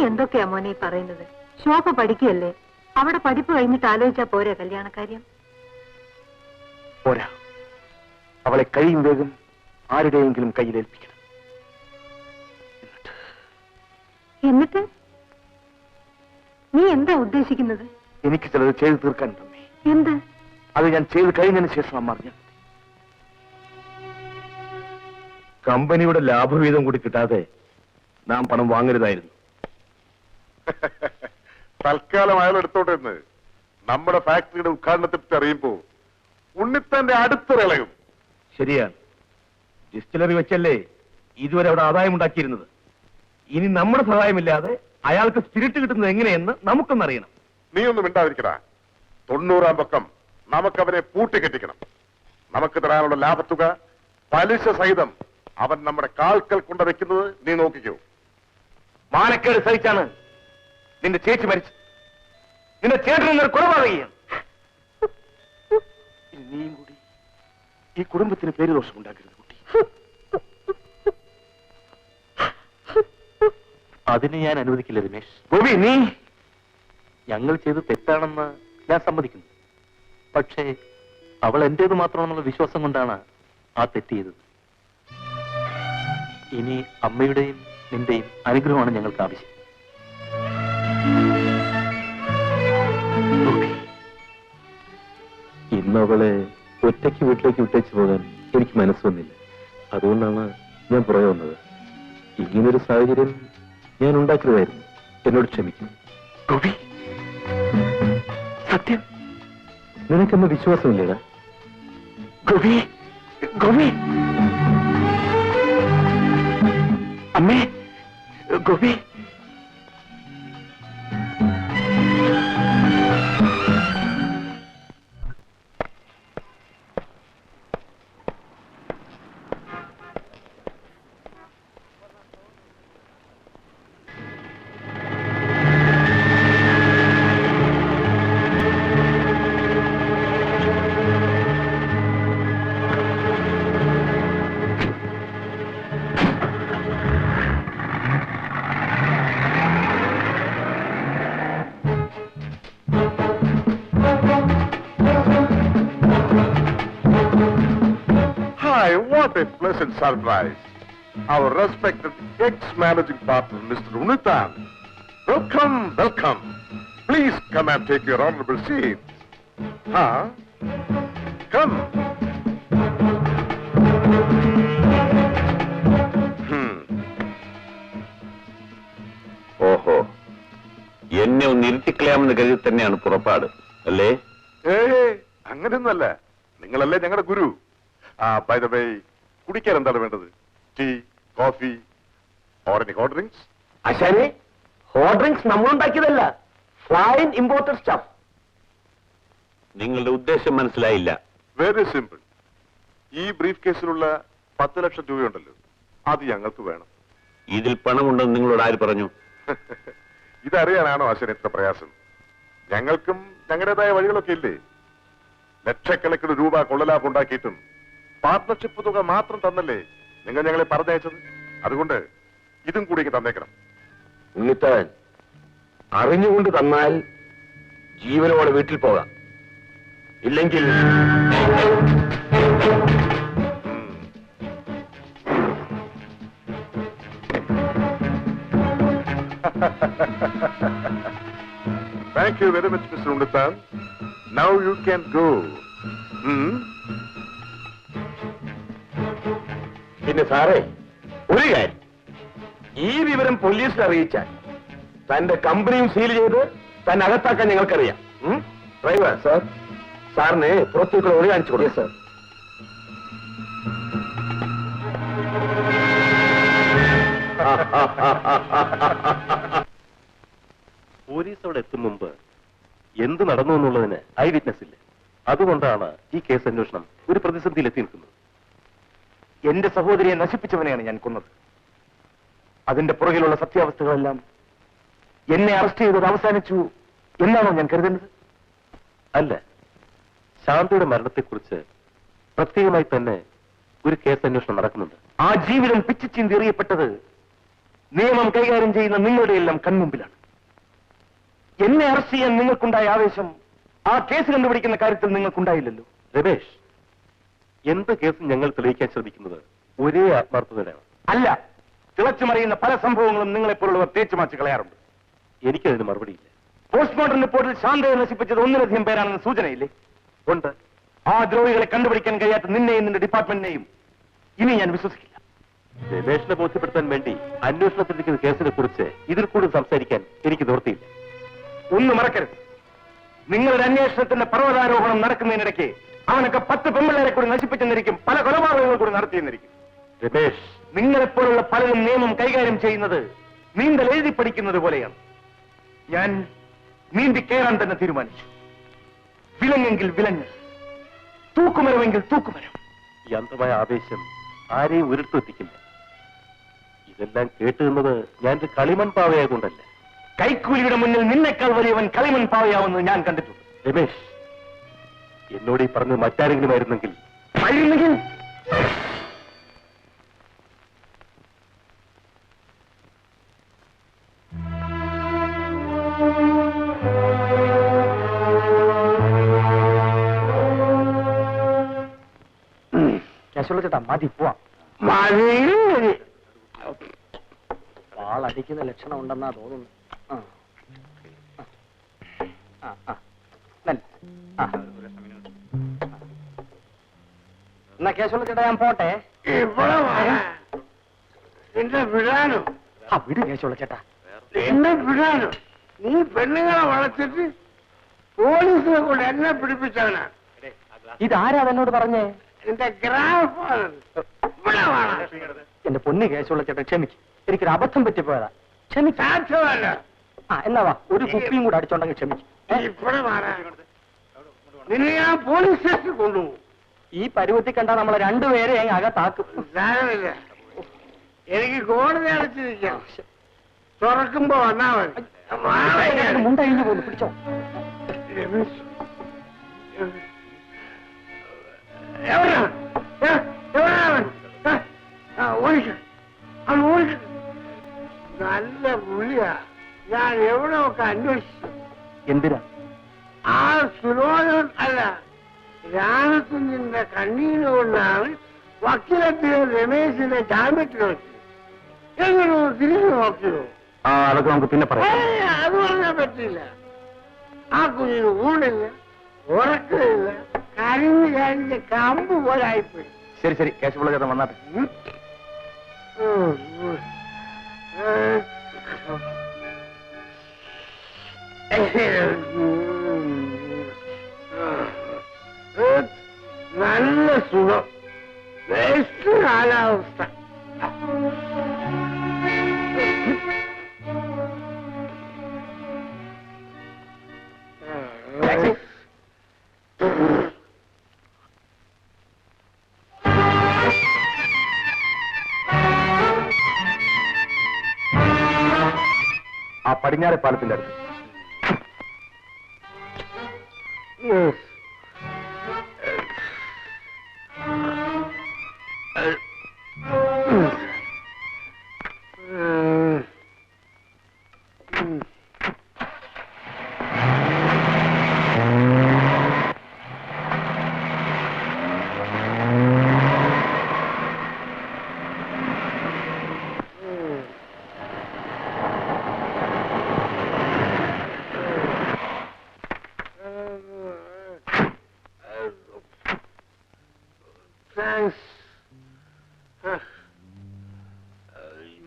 എന്തൊക്കെയാ മോനെ പറയുന്നത്? ശോഭ പഠിക്കുകയല്ലേ? അവിടെ പഠിപ്പ് കഴിഞ്ഞിട്ട് ആലോചിച്ചാ പോരെ കല്യാണക്കാര്യം? പോരാ, അവളെ കഴിയും വേഗം ആരുടെയെങ്കിലും കയ്യിലേൽപ്പിക്കണം. എന്നിട്ട് നീ എന്താ ഉദ്ദേശിക്കുന്നത്? എനിക്ക് ചിലത് ചെയ്തു തീർക്കാനുണ്ടമ്മേ. എന്ത്? അത് ഞാൻ ചെയ്ത് കഴിഞ്ഞതിന് ശേഷം അമ്മ അറിഞ്ഞാൽ മതി. കമ്പനിയുടെ ലാഭവീതം കൂടി കിട്ടാതെ നാം പണം വാങ്ങരുതായിരുന്നു. തൽക്കാലം അയാൾ എടുത്തോട്ടെ എന്ന് നമ്മുടെ ഫാക്ടറിയുടെ ഉദ്ഘാടനത്തെ പറ്റി അറിയുമ്പോ ഉണ്ണിത്താന്റെ അടുത്തിറളയും. ശരിയാണ്, ഡിസ്റ്റിലറി വെച്ചല്ലേ ഇതുവരെ അവിടെ ആദായം ഉണ്ടാക്കിയിരുന്നത്. ഇനി നമ്മുടെ സഹായമില്ലാതെ അയാൾക്ക് സ്പിരിറ്റ് കിട്ടുന്നത് എങ്ങനെയെന്ന് നമുക്കൊന്നറിയണം. നീ ഒന്നും മിണ്ടാതിരിക്കടാ. 90-ാം പക്കം നമുക്കവരെ പൂട്ടിക്കെട്ടിക്കണം. നമുക്ക് തരാനുള്ള ലാഭത്തുക പലിശ സഹിതം അവൻ നമ്മുടെ കാൽക്കൽ കൊണ്ട വെക്കുന്നത് നീ നോക്കിക്കോ. മാനക്കേട് സഹിച്ചാണ് നിന്റെ ചേച്ചി മരിച്ചത്. നിന്റെ ചേട്ടൻ കുറവാകുകയാണ്. നീയും കൂടി ഈ കുടുംബത്തിന് പേരുദോഷം ഉണ്ടാക്കരുത് കുട്ടി. അതിന് ഞാൻ അനുവദിക്കില്ല രമേശ്. ഗോപി, നീ ഞങ്ങൾ ചെയ്ത് തെറ്റാണെന്ന് ഞാൻ സമ്മതിക്കുന്നു. പക്ഷേ അവൾ എന്റേത് മാത്രമെന്നുള്ള വിശ്വാസം കൊണ്ടാണ് ആ തെറ്റ് ചെയ്തത്. ഇനി അമ്മയുടെയും നിന്റെയും അനുഗ്രഹമാണ് ഞങ്ങൾക്ക് ആവശ്യം. ഇന്ന് അവളെ ഒറ്റയ്ക്ക് വീട്ടിലേക്ക് വിട്ടേച്ചു പോകാൻ എനിക്ക് മനസ്സ് വന്നില്ല. അതുകൊണ്ടാണ് ഞാൻ പുറകെ വന്നത്. ഇങ്ങനൊരു സാഹചര്യം ഞാൻ ഉണ്ടാക്കരുതായിരുന്നു. എന്നോട് ക്ഷമിക്കും. ഗോപി, സത്യം നിനക്കെന്നെ വിശ്വാസമില്ലേടാ? ഗോപി, ഗോപി, അമ്മേ, Gopi. What a pleasant surprise. Our respected ex-managing partner, Mr. Unithan. Welcome, welcome. Please come and take your honorable seat. Huh? Come. ഓഹോ, എന്നെ ഒന്ന് ഇരുത്തിക്കളയാമെന്ന് കരുതി തന്നെയാണ് പുറപ്പാട് അല്ലേ? അങ്ങനെയൊന്നുമല്ല. നിങ്ങളല്ലേ ഞങ്ങളുടെ ഗുരു. ബൈ ദ വേ, കുടിക്കാൻ എന്താണ് വേണ്ടത്? Tea, coffee, or any hot drinks? ആശാനെ, ഹോട്ട് ഡ്രിങ്ക്സ് നമ്മളുണ്ടാക്കിയതല്ല, ഫൈൻ ഇമ്പോർട്ടഡ് സ്റ്റഫ്. നിങ്ങളുടെ ഉദ്ദേശം മനസ്സിലായില്ല. Very simple. ഈ ബ്രീഫ് കേസിലുള്ള 10 ലക്ഷം രൂപയുണ്ടല്ലോ, അത് ഞങ്ങൾക്ക് വേണം. ഇതിൽ പണമുണ്ടെന്ന് നിങ്ങളോട് ആര് പറഞ്ഞു? ഇതറിയാനാണോ ആശാൻ ഇത്ര പ്രയാസം? ഞങ്ങൾക്കും ഞങ്ങളുടേതായ വഴികളൊക്കെ ഇല്ലേ? ലക്ഷക്കണക്കിന് രൂപ കൊള്ളലാഭം ഉണ്ടാക്കിയിട്ടും പാർട്ണർഷിപ്പ് തുക മാത്രം തന്നല്ലേ നിങ്ങൾ ഞങ്ങളെ പറഞ്ഞയച്ചത്. അതുകൊണ്ട് ഇതും കൂടി തന്നേക്കണം. ഉണ്ണിത്താൻ, അറിഞ്ഞുകൊണ്ട് തന്നാൽ ജീവനോടെ വീട്ടിൽ പോകാം. ഇല്ലെങ്കിൽ Thank you very much, Mr. Unithan. Now you can go. പിന്നെ സാറേ, ഒരു കാര്യം, ഈ വിവരം പോലീസിൽ അറിയിച്ചാൽ തന്റെ കമ്പനിയും സീൽ ചെയ്ത് തന്നെ അകത്താക്കാൻ ഞങ്ങൾക്കറിയാം. ഡ്രൈവർ സാർ, സാറിന് പുറത്തേക്കുള്ള ഒഴി കാണിച്ചു കൊടുക്കും. സാർ, പോലീസ് അവിടെ എത്തും മുമ്പ് എന്ത് നടന്നു എന്നുള്ളതിന് ഐ വിറ്റ്നസ് ഇല്ല. അതുകൊണ്ടാണ് ഈ കേസ് അന്വേഷണം ഒരു പ്രതിസന്ധിയിൽ എത്തി നിൽക്കുന്നത്. എന്റെ സഹോദരിയെ നശിപ്പിച്ചവനെയാണ് ഞാൻ കൊന്നത്. അതിന്റെ പുറകിലുള്ള സത്യാവസ്ഥകളെല്ലാം എന്നെ അറസ്റ്റ് ചെയ്തത് അവസാനിച്ചു എന്നാണോ ഞാൻ കരുതുന്നത്? അല്ല, ശാന്തിയുടെ മരണത്തെക്കുറിച്ച് പ്രത്യേകമായി തന്നെ ഒരു കേസ് അന്വേഷണം നടക്കുന്നുണ്ട്. ആ ജീവിതം പിച്ചിച്ചീന്തി എറിയപ്പെട്ടത് നിയമം കൈകാര്യം ചെയ്യുന്ന നിങ്ങളുടെ എല്ലാം കൺമുമ്പിലാണ്. എന്നെ അറസ്റ്റ് ചെയ്യാൻ നിങ്ങൾക്കുണ്ടായ ആവേശം ആ കേസ് കണ്ടുപിടിക്കുന്ന കാര്യത്തിൽ നിങ്ങൾക്കുണ്ടായില്ലല്ലോ. രമേശ്, എന്ത് കേസും ഞങ്ങൾ തെളിയിക്കാൻ ശ്രമിക്കുന്നത് ഒരേ ആത്മാർത്ഥതയാണ്. അല്ല, തിളച്ചുമറിയുന്ന പല സംഭവങ്ങളും നിങ്ങളെപ്പോലുള്ളവർ തേച്ചുമാച്ച് കളയാറുണ്ട്. എനിക്കതിന് മറുപടിയില്ല. പോസ്റ്റ്മോർട്ടം റിപ്പോർട്ടിൽ ശാന്തയെ നശിപ്പിച്ചത് 1-ലധികം പേരാണെന്ന് സൂചനയില്ലേ? ഉണ്ട്. ആ ദ്രോഹികളെ കണ്ടുപിടിക്കാൻ കഴിയാത്ത നിന്നെയും നിന്റെ ഡിപ്പാർട്ട്മെന്റിനെയും ഇനി ഞാൻ വിശ്വസിക്കില്ല. രമേശിനെ ബോധ്യപ്പെടുത്താൻ വേണ്ടി അന്വേഷണത്തിലിരിക്കുന്ന കേസിനെ കുറിച്ച് ഇതിൽ കൂടുതൽ സംസാരിക്കാൻ എനിക്ക് നിവൃത്തിയില്ല. ഒന്ന് മറക്കരുത്, നിങ്ങളുടെ അന്വേഷണത്തിന്റെ പർവ്വതാരോഹണം നടക്കുന്നതിനിടയ്ക്ക് അവനൊക്കെ 10 പെമ്പിള്ളേരെ കൂടി നശിപ്പിച്ചെന്നിരിക്കും, പല കൊലപാതകങ്ങൾ കൂടി നടത്തിയെന്നിരിക്കും. രമേശ്, നിങ്ങളെപ്പോലുള്ള പലരും നിയമം കൈകാര്യം ചെയ്യുന്നത് നീന്തൽ എഴുതി പഠിക്കുന്നത് പോലെയാണ്. ഞാൻ നീന്തി കയറാൻ തന്നെ തീരുമാനിച്ചു. വിലങ്ങെങ്കിൽ വിലങ്ങ്, തൂക്കുമരമെങ്കിൽ തൂക്കുമരം. ഈ അന്ധമായ ആവേശം ആരെയും ഒരിടത്തെത്തിക്കില്ല. ഇതെല്ലാം കേട്ടു നിന്നത് ഞാനൊരു കളിമൺ പാവയായതുകൊണ്ടല്ല. കൈക്കൂലിയുടെ മുന്നിൽ നിന്നെക്കാൾ വലിയവൻ കളിമൺ പാവയാവുന്നത് ഞാൻ കണ്ടിട്ടുണ്ട്. രമേശ്, എന്നോട് ഈ പറഞ്ഞത് മറ്റാരെങ്കിലും ആയിരുന്നെങ്കിൽ ചേട്ടാ മതി പോവാം. വാളടിക്കുന്ന ലക്ഷണം ഉണ്ടെന്നാ തോന്നുന്നു. എന്നാ കേശവ ചേട്ടാ ഞാൻ പോട്ടെ. എന്നെ വിടാനോ? വിട് കേശവ ചേട്ടാ. എന്നെ വിടാനോ? നീ പെണ്ണുങ്ങളെ വളർത്തിട്ട് പോലീസിനെ കൊണ്ട് എന്നെ പിടിപ്പിച്ചവനാ. ഇതാരാ എന്നോട് പറഞ്ഞേ? എന്റെ ഗ്രാൻഡ് ഫാദർ. ഇവിടെ വേണം. എന്റെ പൊന്ന് കേശവ ചേട്ടാ, ക്ഷമിക്കും. എനിക്കൊരു അബദ്ധം പറ്റിപ്പോയതാ. ക്ഷമിക്കും. സാധ്യമല്ല. എന്നാ വാ, ഒരു കുപ്പിയും കൂടെ അടിച്ചോണ്ടെങ്കിൽ ക്ഷമിക്കും. ഇവിടെ വേണം. നിന്നെ ഞാൻ പോലീസ് സ്റ്റേഷനിൽ കൊണ്ടുപോകും. ഈ പരുവത്തിൽ കണ്ടാ നമ്മളെ രണ്ടുപേരെ അങ്ങ് അകത്താക്കും. സാരമില്ല, എനിക്ക് കോടതി അടച്ചിരിക്കാം. തുറക്കുമ്പോ വന്നാ മതി. മുണ്ടഴിഞ്ഞു പോകുന്നു, പിടിച്ചോ. നല്ല പുള്ളിയാ. ഞാൻ എവിടെ ഒക്കെ അന്വേഷിച്ചു. എന്തിനാ? ആ സുലോചൻ അല്ല, രാമകുഞ്ഞിന്റെ കണ്ണീര് കൊണ്ടാണ് വക്കീലത്തിന് രമേശിനെ ജാമ്യത്തിൽ വെച്ചത്. എങ്ങനെ തിരിഞ്ഞു നോക്കിയോ? അതൊക്കെ നമുക്ക് പിന്നെ പറയാം. അത് പറഞ്ഞാൽ പറ്റില്ല. ആ കുഞ്ഞിന് ഊണില്ല, ഉറക്കമില്ല, കരിഞ്ഞ് കരിഞ്ഞ് കമ്പ് പോലെ ആയിപ്പോയി. ശരി ശരി, കേശവപിള്ള ചേട്ടൻ വന്നാട്ടെ. നല്ല സുഖം, ബെസ്റ്റ് കാലാവസ്ഥ. ആ പടിഞ്ഞാറെ പാലത്തിന്റെ അടുത്ത്.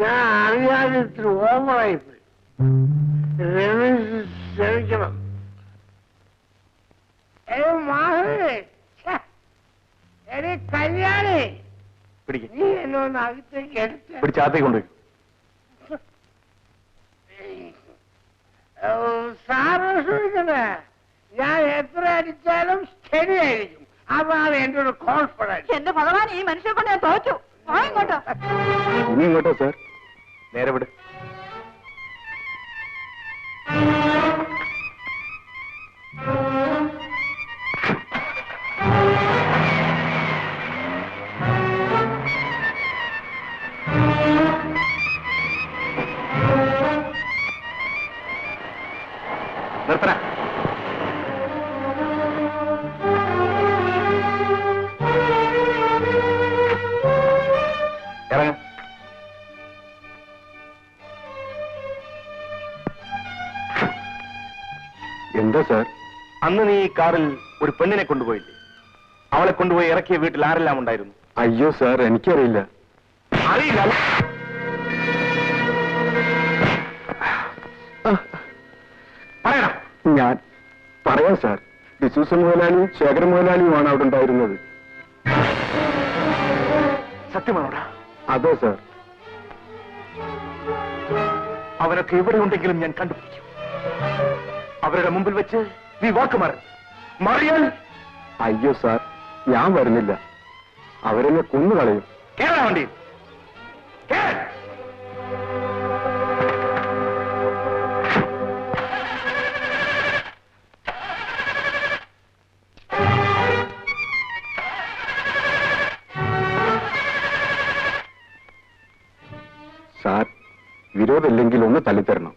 ഞാൻ അറിയാതെ ഇത്തിരി ഓവറായിപ്പോയി. രമേശ് ക്ഷമിക്കണം. കല്യാണി, നീ എന്നെ ഒന്ന് അകത്തേക്ക് എടുത്ത് പിടിച്ചാത്തേക്ക് കൊണ്ടുപോയി. സാറ് ശ്രമിക്കണേ, ഞാൻ എത്ര അടിച്ചാലും ശരിയായിരിക്കും. അതാണ് എന്റെ ഒരു കോൺഫിഡൻസ്. എന്റെ ഭഗവാൻ, ഈ മനുഷ്യനെ കൊണ്ട് ഞാൻ തോറ്റു. ഇങ്ങോട്ടോ. ഇനി ഇങ്ങോട്ടോ സാർ, നേരെ വിട്. നിർത്തണ. ഇറങ്ങ. എന്താ സാർ? അന്ന് നീ ഈ കാറിൽ ഒരു പെണ്ണിനെ കൊണ്ടുപോയില്ലേ? അവളെ കൊണ്ടുപോയി ഇറക്കിയ വീട്ടിൽ ആരെല്ലാം ഉണ്ടായിരുന്നു? അയ്യോ സാർ, എനിക്കറിയില്ല. അറിയില്ല. പറയണം. ഞാൻ പറയാം സാർ. ഡിസൂസ മുതലാളിയും ശേഖരൻ മുതലാളിയുമാണ് അവിടെ ഉണ്ടായിരുന്നത്. സത്യമാണോടാ? അതെ സാർ. അവരൊക്കെ എവിടെ ഉണ്ടെങ്കിലും ഞാൻ കണ്ടുപിടിക്കും. അവരുടെ മുമ്പിൽ വെച്ച് നീ വാക്ക് മറിയാൽ. അയ്യോ സാർ, ഞാൻ വരുന്നില്ല. അവരെന്നെ കൊന്നുകളയും. കേരള വണ്ടി. സാർ, വിരോധമില്ലെങ്കിൽ ഒന്ന് തള്ളിത്തരണം.